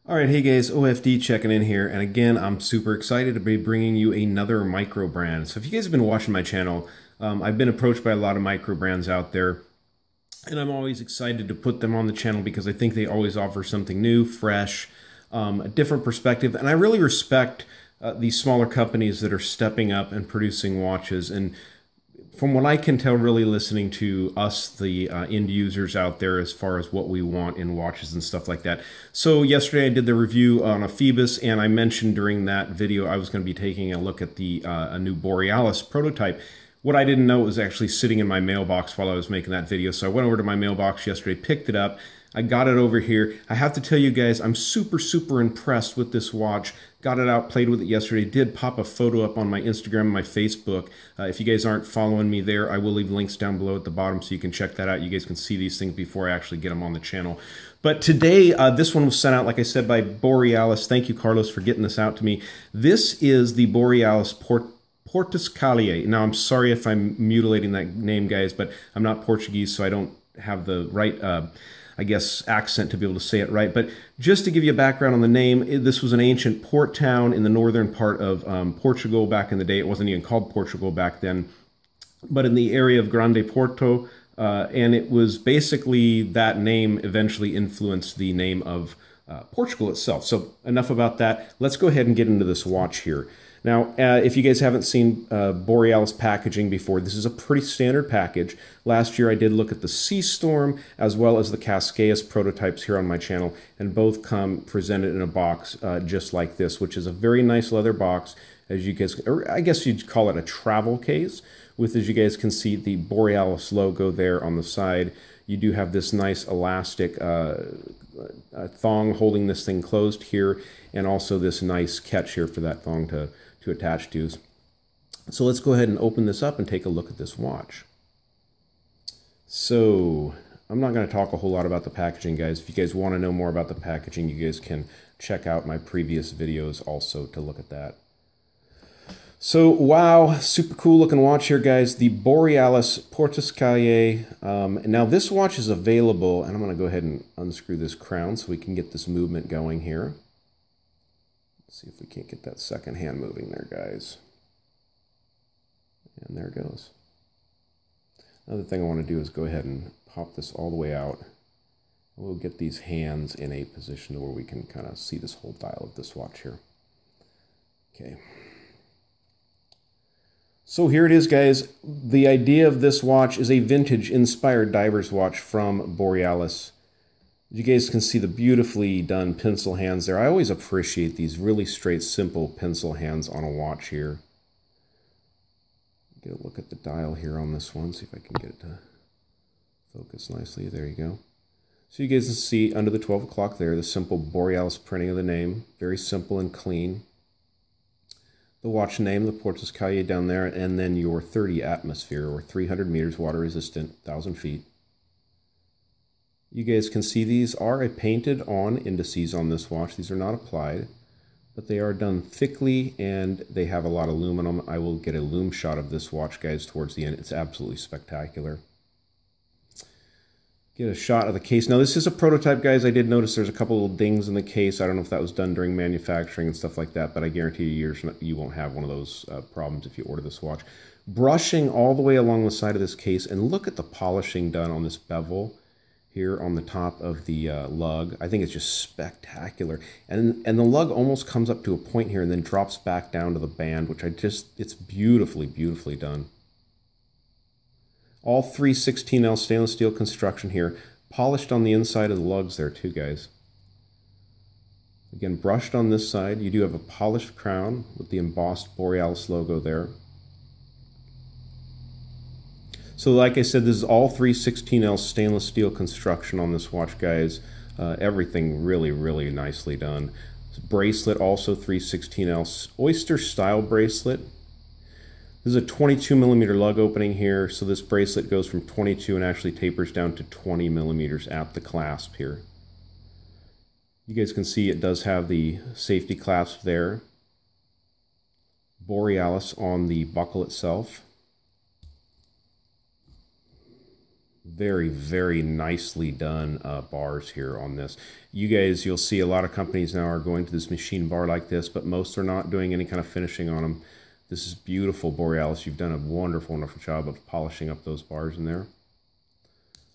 All right, hey guys, OFD checking in here, and again, I'm super excited to be bringing you another micro brand. So if you guys have been watching my channel, I've been approached by a lot of micro brands out there, and I'm always excited to put them on the channel because I think they always offer something new, fresh, a different perspective, and I really respect these smaller companies that are stepping up and producing watches. And from what I can tell, really listening to us, the end users out there, as far as what we want in watches and stuff like that. So yesterday I did the review on a Phoebus, and I mentioned during that video I was going to be taking a look at the a new Borealis prototype. What I didn't know was actually sitting in my mailbox while I was making that video. So I went over to my mailbox yesterday, picked it up. I got it over here. I have to tell you guys, I'm super impressed with this watch. Got it out, played with it yesterday. Did pop a photo up on my Instagram and my Facebook. If you guys aren't following me there, I will leave links down below at the bottom so you can check that out. You guys can see these things before I actually get them on the channel. But today, this one was sent out, like I said, by Borealis. Thank you, Carlos, for getting this out to me. This is the Borealis Portus Cale. Now, I'm sorry if I'm mutilating that name, guys, but I'm not Portuguese, so I don't have the right I guess, accent to be able to say it right. But just to give you a background on the name, this was an ancient port town in the northern part of Portugal back in the day. It wasn't even called Portugal back then, but in the area of Grande Porto. And it was basically that name eventually influenced the name of Portugal itself. So enough about that. Let's go ahead and get into this watch here. Now, if you guys haven't seen Borealis packaging before, this is a pretty standard package. Last year I did look at the Sea Storm as well as the Cascaeus prototypes here on my channel, and both come presented in a box just like this, which is a very nice leather box, as you guys, or I guess you'd call it a travel case, with, as you guys can see, the Borealis logo there on the side. You do have this nice elastic thong holding this thing closed here, and also this nice catch here for that thong to attach to. So let's go ahead and open this up and take a look at this watch. So I'm not going to talk a whole lot about the packaging, guys. If you guys want to know more about the packaging, you guys can check out my previous videos also to look at that. So, wow, super cool looking watch here, guys. The Borealis Portus Cale. Now this watch is available, and I'm going to go ahead and unscrew this crown so we can get this movement going here. Let's see if we can't get that second hand moving there, guys. And there it goes. Another thing I want to do is go ahead and pop this all the way out. We'll get these hands in a position where we can kind of see this whole dial of this watch here. Okay. So here it is, guys. The idea of this watch is a vintage-inspired diver's watch from Borealis. You guys can see the beautifully done pencil hands there. I always appreciate these really straight, simple pencil hands on a watch here. Get a look at the dial here on this one, see if I can get it to focus nicely. There you go. So you guys can see under the 12 o'clock there, the simple Borealis printing of the name. Very simple and clean. The watch name, the Portus Cale down there, and then your 30 atmosphere, or 300 meters water resistant, 1,000 feet. You guys can see these are painted on indices on this watch. These are not applied, but they are done thickly, and they have a lot of aluminum. I will get a lume shot of this watch, guys, towards the end. It's absolutely spectacular. Get a shot of the case. Now, this is a prototype, guys. I did notice there's a couple little dings in the case. I don't know if that was done during manufacturing and stuff like that, but I guarantee you won't have one of those problems if you order this watch. Brushing all the way along the side of this case, and look at the polishing done on this bevel here on the top of the lug. I think it's just spectacular. And the lug almost comes up to a point here and then drops back down to the band, which it's beautifully done. All 3 16L stainless steel construction here. Polished on the inside of the lugs there too, guys. Again, brushed on this side. You do have a polished crown with the embossed Borealis logo there. So like I said, this is all 3 16L stainless steel construction on this watch, guys. Everything really nicely done. Bracelet also 3 16L oyster style bracelet. This is a 22 millimeter lug opening here, so this bracelet goes from 22 and actually tapers down to 20 millimeters at the clasp here. You guys can see it does have the safety clasp there. Borealis on the buckle itself. Very, very nicely done bars here on this. You guys, you'll see a lot of companies now are going to this machine bar like this, but most are not doing any kind of finishing on them. This is beautiful, Borealis. You've done a wonderful, wonderful job of polishing up those bars in there.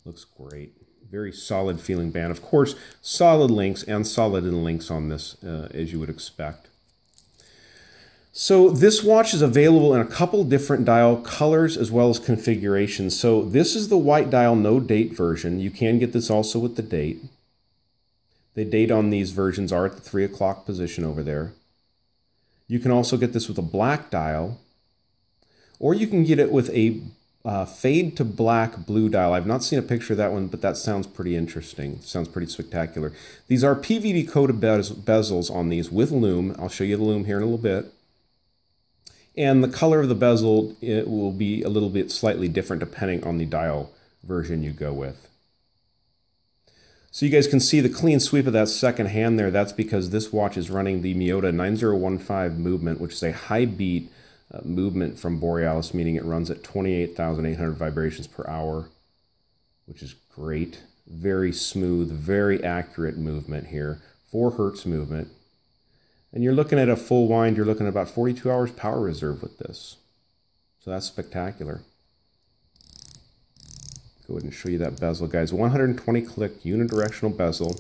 Looks great. Very solid feeling band. Of course, solid links and solid in links on this, as you would expect. So this watch is available in a couple different dial colors as well as configurations. So this is the white dial no date version. You can get this also with the date. The date on these versions are at the 3 o'clock position over there. You can also get this with a black dial, or you can get it with a fade to black blue dial. I've not seen a picture of that one, but that sounds pretty interesting. Sounds pretty spectacular. These are PVD coated bezels on these with lume. I'll show you the lume here in a little bit. And the color of the bezel, it will be a little bit slightly different depending on the dial version you go with. So you guys can see the clean sweep of that second hand there. That's because this watch is running the Miyota 9015 movement, which is a high beat movement from Borealis, meaning it runs at 28,800 vibrations per hour, which is great. Very smooth, very accurate movement here. 4 hertz movement. And you're looking at a full wind, you're looking at about 42 hours power reserve with this. So that's spectacular. Go ahead and show you that bezel, guys. 120 click unidirectional bezel.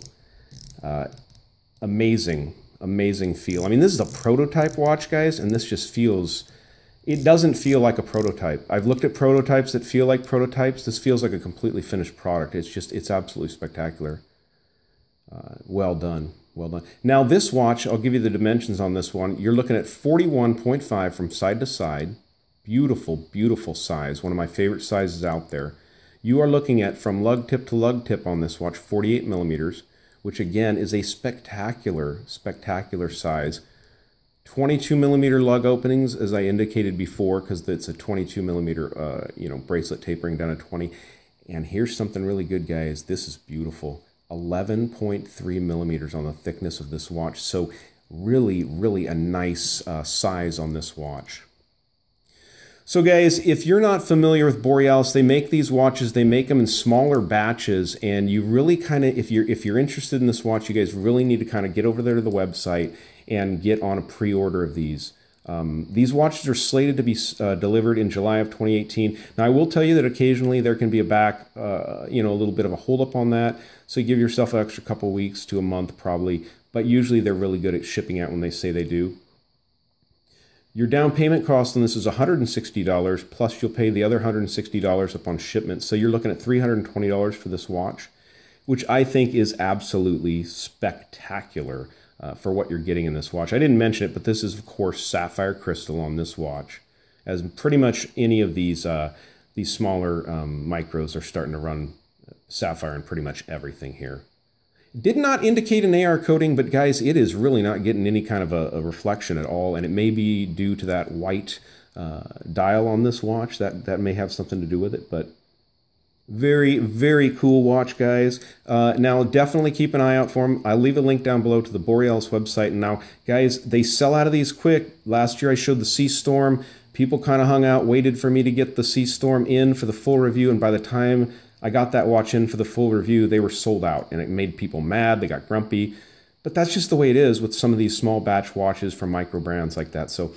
Amazing, amazing feel. I mean, this is a prototype watch, guys, and this just feels, it doesn't feel like a prototype. I've looked at prototypes that feel like prototypes. This feels like a completely finished product. It's just, it's absolutely spectacular. Well done. Well done. Now this watch, I'll give you the dimensions on this one. You're looking at 41.5 from side to side. Beautiful, beautiful size. One of my favorite sizes out there. You are looking at, from lug tip to lug tip on this watch, 48 millimeters, which again is a spectacular, spectacular size. 22 millimeter lug openings, as I indicated before, because it's a 22 millimeter, bracelet tapering down to 20. And here's something really good, guys. This is beautiful. 11.3 millimeters on the thickness of this watch. So really, really a nice size on this watch. So guys, if you're not familiar with Borealis, they make these watches, they make them in smaller batches, and you really kind of, if you're interested in this watch, you guys really need to kind of get over there to the website and get on a pre-order of these. These watches are slated to be delivered in July of 2018. Now, I will tell you that occasionally there can be a little bit of a holdup on that. So you give yourself an extra couple weeks to a month probably, but usually they're really good at shipping out when they say they do. Your down payment cost on this is $160, plus you'll pay the other $160 upon shipment. So you're looking at $320 for this watch, which I think is absolutely spectacular. For what you're getting in this watch. I didn't mention it, but this is, of course, sapphire crystal on this watch. As pretty much any of these smaller micros are starting to run sapphire in pretty much everything here. Did not indicate an AR coating, but guys, it is really not getting any kind of a reflection at all, and it may be due to that white dial on this watch. That may have something to do with it, but very, very cool watch, guys. Now, definitely keep an eye out for them. I'll leave a link down below to the Borealis website. And now, guys, they sell out of these quick. Last year, I showed the Sea Storm. People kind of hung out, waited for me to get the Sea Storm in for the full review. And by the time I got that watch in for the full review, they were sold out. And it made people mad. They got grumpy. But that's just the way it is with some of these small batch watches from micro brands like that. So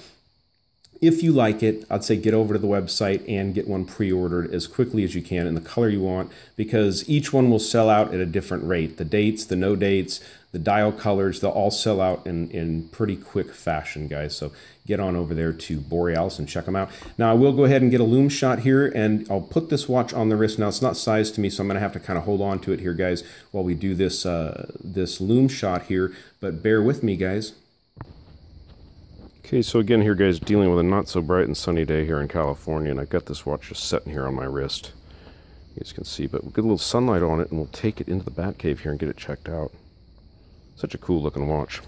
if you like it, I'd say get over to the website and get one pre-ordered as quickly as you can in the color you want, because each one will sell out at a different rate. The dates, the no dates, the dial colors, they'll all sell out in pretty quick fashion, guys. So get on over there to Borealis and check them out. Now, I will go ahead and get a lume shot here, and I'll put this watch on the wrist. Now, it's not sized to me, so I'm going to have to kind of hold on to it here, guys, while we do this, this lume shot here. But bear with me, guys. Okay, so again here, guys, dealing with a not so bright and sunny day here in California, and I've got this watch just sitting here on my wrist. You guys can see, but we'll get a little sunlight on it, and we'll take it into the bat cave here and get it checked out. Such a cool looking watch.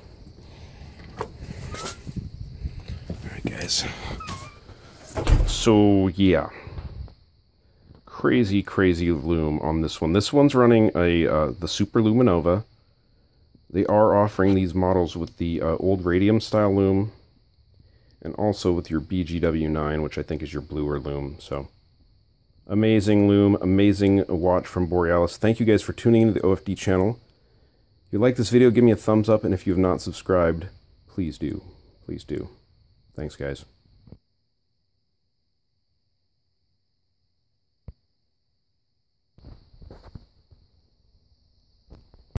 Alright, guys. So, yeah. Crazy, crazy lume on this one. This one's running the Super Luminova. They are offering these models with the old radium style lume, and also with your BGW9, which I think is your bluer lume. So Amazing lume, amazing watch from Borealis. Thank you guys for tuning into the OFD channel. If you like this video, give me a thumbs up, and if you have not subscribed, please do. Please do. Thanks, guys.